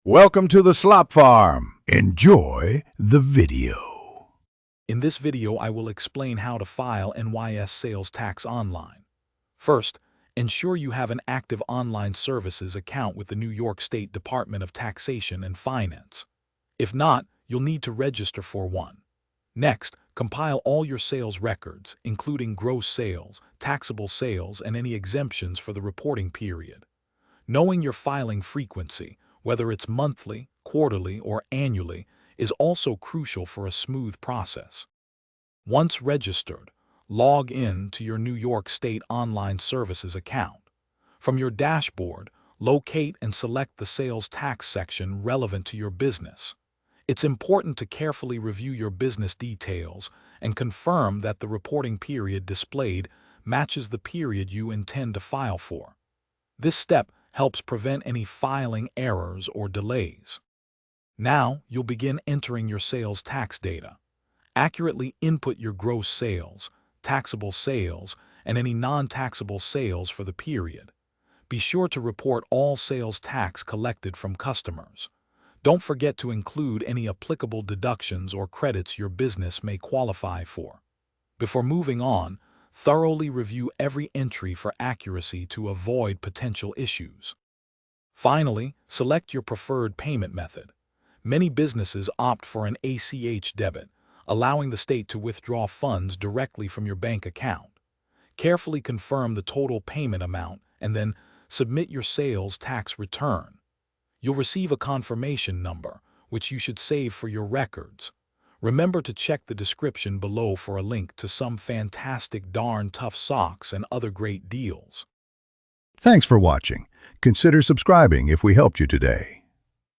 Welcome to the Slop Farm. Enjoy the video. In this video, I will explain how to file NYS sales tax online. First, ensure you have an active online services account with the New York State Department of Taxation and Finance. If not, you'll need to register for one. Next, compile all your sales records, including gross sales, taxable sales, and any exemptions for the reporting period. Knowing your filing frequency, whether it's monthly, quarterly, or annually, is also crucial for a smooth process. Once registered, log in to your New York State Online Services account. From your dashboard, locate and select the sales tax section relevant to your business. It's important to carefully review your business details and confirm that the reporting period displayed matches the period you intend to file for. This step helps prevent any filing errors or delays. Now, you'll begin entering your sales tax data. Accurately input your gross sales, taxable sales, and any non-taxable sales for the period. Be sure to report all sales tax collected from customers. Don't forget to include any applicable deductions or credits your business may qualify for. Before moving on, thoroughly review every entry for accuracy to avoid potential issues. Finally, select your preferred payment method. Many businesses opt for an ACH debit, allowing the state to withdraw funds directly from your bank account. Carefully confirm the total payment amount and then submit your sales tax return. You'll receive a confirmation number, which you should save for your records. Remember to check the description below for a link to some fantastic darn tough socks and other great deals. Thanks for watching. Consider subscribing if we helped you today.